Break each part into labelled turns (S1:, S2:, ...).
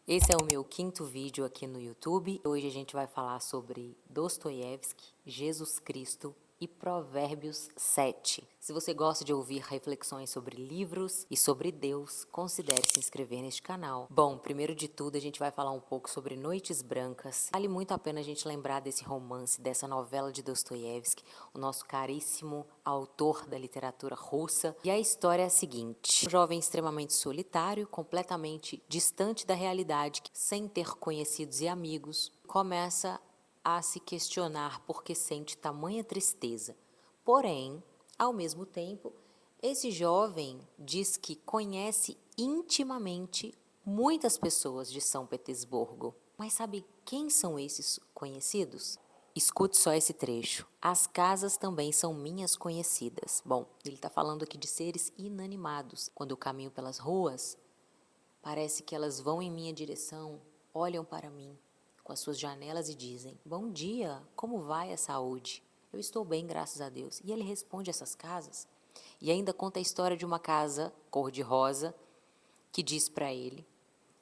S1: Esse é o meu quinto vídeo aqui no YouTube. Hoje a gente vai falar sobre Dostoiévski, Jesus Cristo e Provérbios 7. Se você gosta de ouvir reflexões sobre livros e sobre Deus, considere se inscrever neste canal. Bom, primeiro de tudo a gente vai falar um pouco sobre Noites Brancas. Vale muito a pena a gente lembrar desse romance, dessa novela de Dostoiévski, o nosso caríssimo autor da literatura russa. E a história é a seguinte: um jovem extremamente solitário, completamente distante da realidade, sem ter conhecidos e amigos, começa a se questionar por que sente tamanha tristeza. Porém, ao mesmo tempo, esse jovem diz que conhece intimamente muitas pessoas de São Petersburgo. Mas sabe quem são esses conhecidos? Escute só esse trecho. As casas também são minhas conhecidas. Bom, ele está falando aqui de seres inanimados. Quando eu caminho pelas ruas, parece que elas vão em minha direção, olham para mim com as suas janelas e dizem: bom dia, como vai a saúde? Eu estou bem, graças a Deus. E ele responde essas casas e ainda conta a história de uma casa cor-de-rosa que diz para ele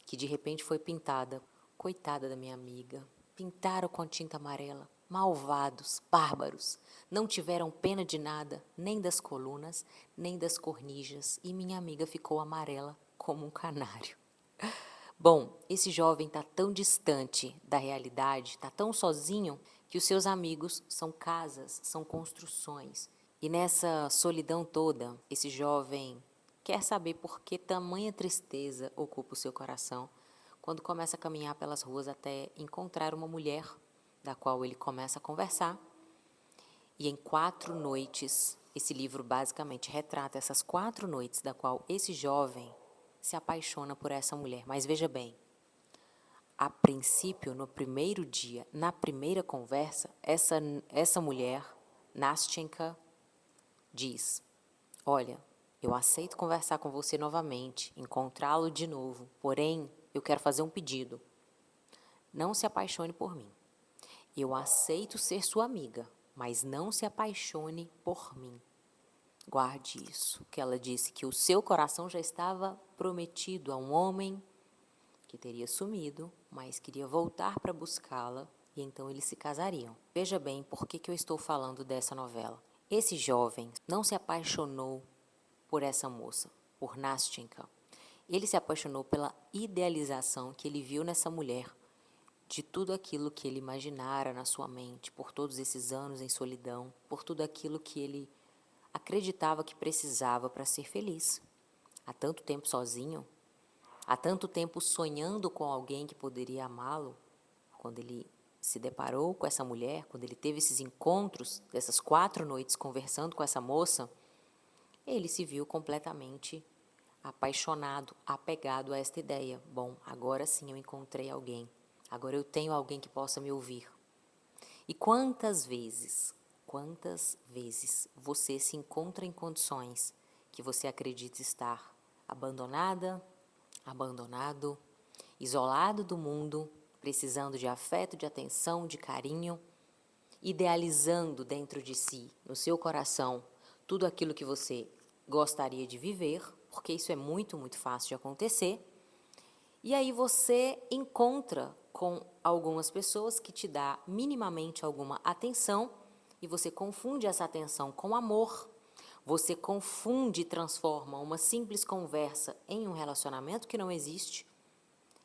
S1: que de repente foi pintada. Coitada da minha amiga, pintaram com tinta amarela. Malvados, bárbaros, não tiveram pena de nada, nem das colunas, nem das cornijas, e minha amiga ficou amarela como um canário. Bom, esse jovem está tão distante da realidade, está tão sozinho, que os seus amigos são casas, são construções. E nessa solidão toda, esse jovem quer saber por que tamanha tristeza ocupa o seu coração, quando começa a caminhar pelas ruas até encontrar uma mulher, da qual ele começa a conversar. E em 4 noites, esse livro basicamente retrata essas 4 noites da qual esse jovem se apaixona por essa mulher. Mas veja bem, a princípio, no primeiro dia, na primeira conversa, essa mulher, Nastyenka, diz: olha, eu aceito conversar com você novamente, encontrá-lo de novo, porém, eu quero fazer um pedido. Não se apaixone por mim. Eu aceito ser sua amiga, mas não se apaixone por mim. Guarde isso, que ela disse que o seu coração já estava prometido a um homem que teria sumido, mas queria voltar para buscá-la e então eles se casariam. Veja bem por que eu estou falando dessa novela. Esse jovem não se apaixonou por essa moça, por Nastyenka. Ele se apaixonou pela idealização que ele viu nessa mulher, de tudo aquilo que ele imaginara na sua mente, por todos esses anos em solidão, por tudo aquilo que ele acreditava que precisava para ser feliz. Há tanto tempo sozinho, há tanto tempo sonhando com alguém que poderia amá-lo. Quando ele se deparou com essa mulher, quando ele teve esses encontros, dessas 4 noites conversando com essa moça, ele se viu completamente apaixonado, apegado a esta ideia. Bom, agora sim eu encontrei alguém. Agora eu tenho alguém que possa me ouvir. E quantas vezes você se encontra em condições que você acredita estar abandonada, abandonado, isolado do mundo, precisando de afeto, de atenção, de carinho, idealizando dentro de si, no seu coração, tudo aquilo que você gostaria de viver, porque isso é muito, muito fácil de acontecer. E aí você encontra com algumas pessoas que te dá minimamente alguma atenção e você confunde essa atenção com amor. Você confunde e transforma uma simples conversa em um relacionamento que não existe.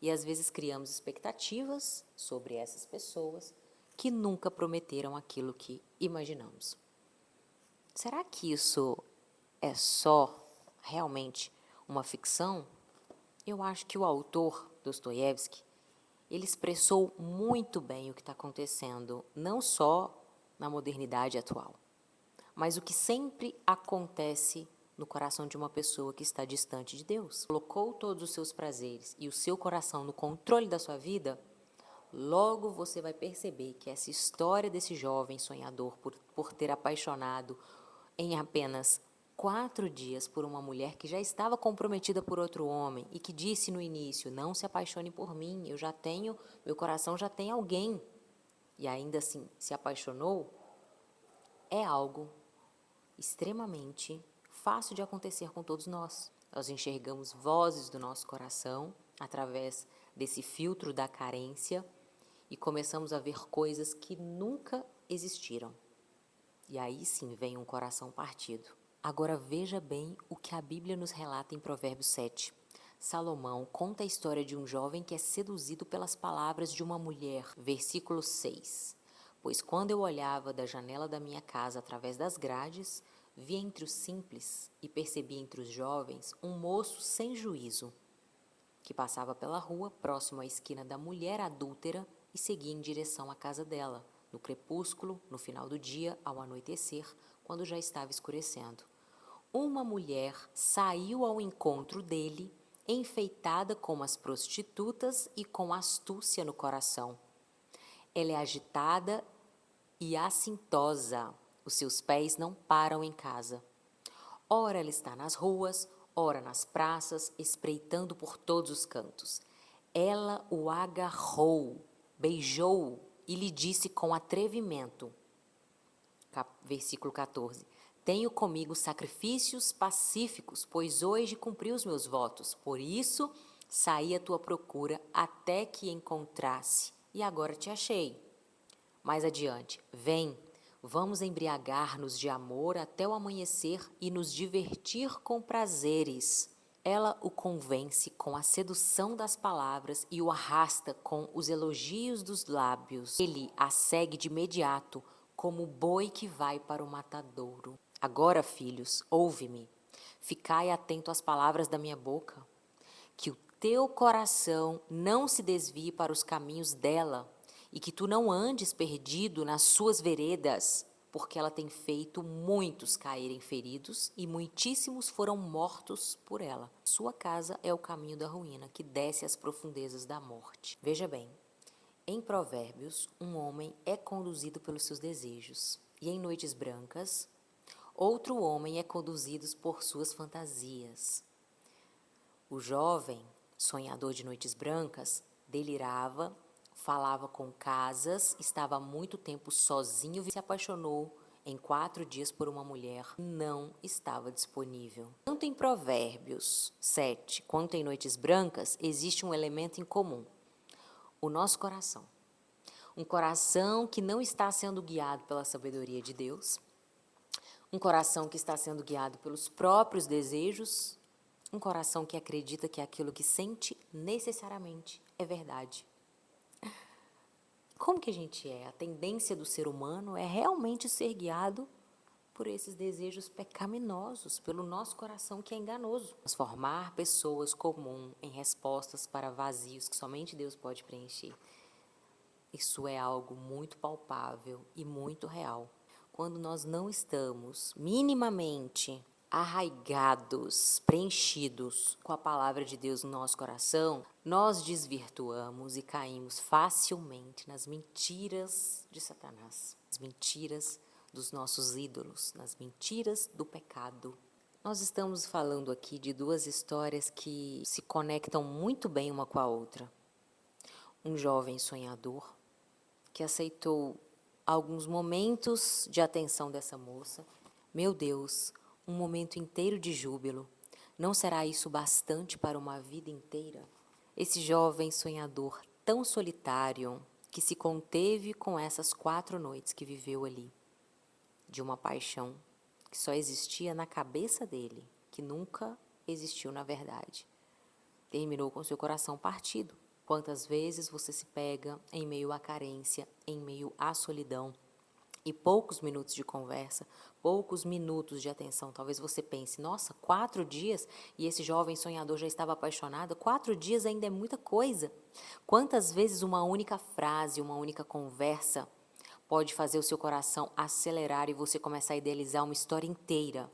S1: E às vezes criamos expectativas sobre essas pessoas que nunca prometeram aquilo que imaginamos. Será que isso é só realmente uma ficção? Eu acho que o autor, Dostoiévski, ele expressou muito bem o que está acontecendo, não só na modernidade atual, mas o que sempre acontece no coração de uma pessoa que está distante de Deus. Colocou todos os seus prazeres e o seu coração no controle da sua vida, logo você vai perceber que essa história desse jovem sonhador por ter apaixonado em apenas 4 dias por uma mulher que já estava comprometida por outro homem e que disse no início: não se apaixone por mim, meu coração já tem alguém, e ainda assim se apaixonou, é algo extremamente fácil de acontecer com todos nós. Nós enxergamos vozes do nosso coração através desse filtro da carência e começamos a ver coisas que nunca existiram. E aí sim vem um coração partido. Agora veja bem o que a Bíblia nos relata em Provérbios 7. Salomão conta a história de um jovem que é seduzido pelas palavras de uma mulher. Versículo 6. Pois quando eu olhava da janela da minha casa através das grades, vi entre os simples e percebi entre os jovens um moço sem juízo, que passava pela rua próximo à esquina da mulher adúltera e seguia em direção à casa dela, no crepúsculo, no final do dia, ao anoitecer, quando já estava escurecendo. Uma mulher saiu ao encontro dele, enfeitada como as prostitutas e com astúcia no coração. Ela é agitada e assintosa, os seus pés não param em casa. Ora ela está nas ruas, ora nas praças, espreitando por todos os cantos. Ela o agarrou, beijou-o e lhe disse com atrevimento, versículo 14, tenho comigo sacrifícios pacíficos, pois hoje cumpri os meus votos. Por isso, saí à tua procura até que encontrasse, e agora te achei. Mais adiante, vem, vamos embriagar-nos de amor até o amanhecer e nos divertir com prazeres. Ela o convence com a sedução das palavras e o arrasta com os elogios dos lábios. Ele a segue de imediato, como o boi que vai para o matadouro. Agora, filhos, ouve-me. Ficai atento às palavras da minha boca. Que o teu coração não se desvie para os caminhos dela, e que tu não andes perdido nas suas veredas, porque ela tem feito muitos caírem feridos e muitíssimos foram mortos por ela. Sua casa é o caminho da ruína, que desce às profundezas da morte. Veja bem, em Provérbios, um homem é conduzido pelos seus desejos, e em noites brancas, outro homem é conduzido por suas fantasias. O jovem, sonhador de noites brancas, delirava, falava com casas, estava há muito tempo sozinho e se apaixonou em 4 dias por uma mulher que não estava disponível. Tanto em Provérbios 7 quanto em Noites Brancas, existe um elemento em comum: o nosso coração. Um coração que não está sendo guiado pela sabedoria de Deus, um coração que está sendo guiado pelos próprios desejos, um coração que acredita que aquilo que sente necessariamente é verdade. Como que a gente é? A tendência do ser humano é realmente ser guiado por esses desejos pecaminosos, pelo nosso coração que é enganoso. Transformar pessoas comuns em respostas para vazios que somente Deus pode preencher. Isso é algo muito palpável e muito real. Quando nós não estamos minimamente arraigados, preenchidos com a palavra de Deus no nosso coração, nós desvirtuamos e caímos facilmente nas mentiras de Satanás, nas mentiras dos nossos ídolos, nas mentiras do pecado. Nós estamos falando aqui de 2 histórias que se conectam muito bem uma com a outra. Um jovem sonhador que aceitou alguns momentos de atenção dessa moça. Meu Deus, um momento inteiro de júbilo. Não será isso bastante para uma vida inteira? Esse jovem sonhador tão solitário que se conteve com essas 4 noites que viveu ali, de uma paixão que só existia na cabeça dele, que nunca existiu na verdade. Terminou com seu coração partido. Quantas vezes você se pega em meio à carência, em meio à solidão, e poucos minutos de conversa, poucos minutos de atenção. Talvez você pense, nossa, 4 dias e esse jovem sonhador já estava apaixonado? 4 dias ainda é muita coisa. Quantas vezes uma única frase, uma única conversa pode fazer o seu coração acelerar e você começar a idealizar uma história inteira?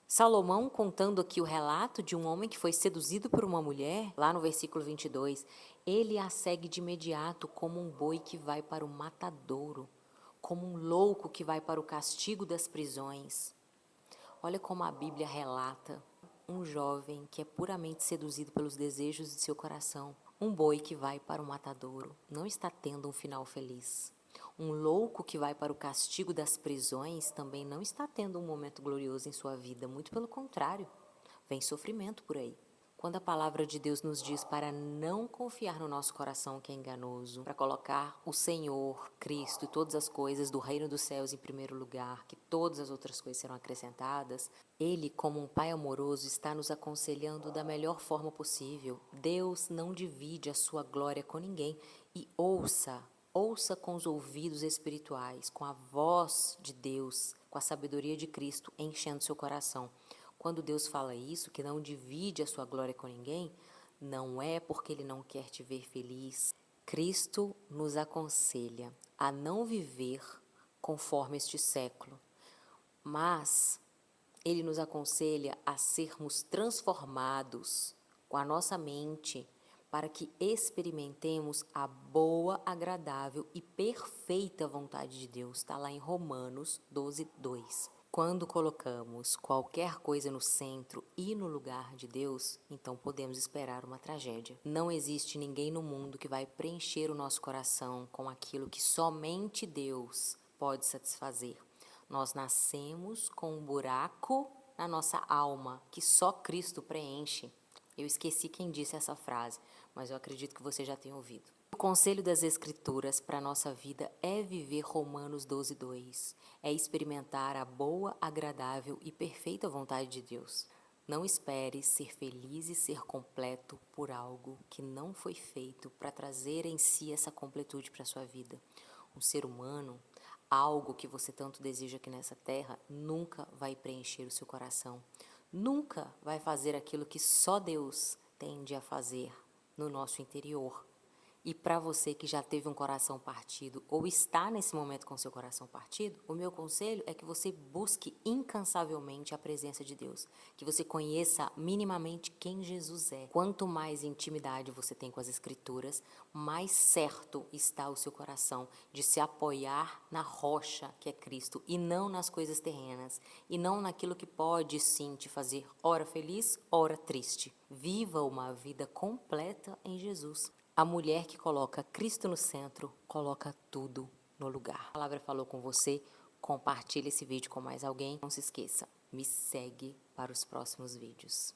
S1: Salomão, contando aqui o relato de um homem que foi seduzido por uma mulher, lá no versículo 22, ele a segue de imediato como um boi que vai para o matadouro, como um louco que vai para o castigo das prisões. Olha como a Bíblia relata um jovem que é puramente seduzido pelos desejos de seu coração. Um boi que vai para o matadouro não está tendo um final feliz. Um louco que vai para o castigo das prisões também não está tendo um momento glorioso em sua vida, muito pelo contrário, vem sofrimento por aí. Quando a palavra de Deus nos diz para não confiar no nosso coração que é enganoso, para colocar o Senhor, Cristo e todas as coisas do reino dos céus em primeiro lugar, que todas as outras coisas serão acrescentadas, Ele, como um Pai amoroso, está nos aconselhando da melhor forma possível. Deus não divide a sua glória com ninguém. E ouça com os ouvidos espirituais, com a voz de Deus, com a sabedoria de Cristo enchendo seu coração. Quando Deus fala isso, que não divide a sua glória com ninguém, não é porque Ele não quer te ver feliz. Cristo nos aconselha a não viver conforme este século, mas Ele nos aconselha a sermos transformados com a nossa mente para que experimentemos a boa, agradável e perfeita vontade de Deus. Está lá em Romanos 12, 2. Quando colocamos qualquer coisa no centro e no lugar de Deus, então podemos esperar uma tragédia. Não existe ninguém no mundo que vai preencher o nosso coração com aquilo que somente Deus pode satisfazer. Nós nascemos com um buraco na nossa alma que só Cristo preenche. Eu esqueci quem disse essa frase, mas eu acredito que você já tenha ouvido. O conselho das Escrituras para a nossa vida é viver Romanos 12, 2. É experimentar a boa, agradável e perfeita vontade de Deus. Não espere ser feliz e ser completo por algo que não foi feito para trazer em si essa completude para a sua vida. Um ser humano, algo que você tanto deseja aqui nessa terra, nunca vai preencher o seu coração. Nunca vai fazer aquilo que só Deus tende a fazer no nosso interior. E para você que já teve um coração partido ou está nesse momento com seu coração partido, o meu conselho é que você busque incansavelmente a presença de Deus, que você conheça minimamente quem Jesus é. Quanto mais intimidade você tem com as Escrituras, mais certo está o seu coração de se apoiar na rocha que é Cristo e não nas coisas terrenas, e não naquilo que pode sim te fazer ora feliz, ora triste. Viva uma vida completa em Jesus. A mulher que coloca Cristo no centro, coloca tudo no lugar. A palavra falou com você, compartilhe esse vídeo com mais alguém. Não se esqueça, me segue para os próximos vídeos.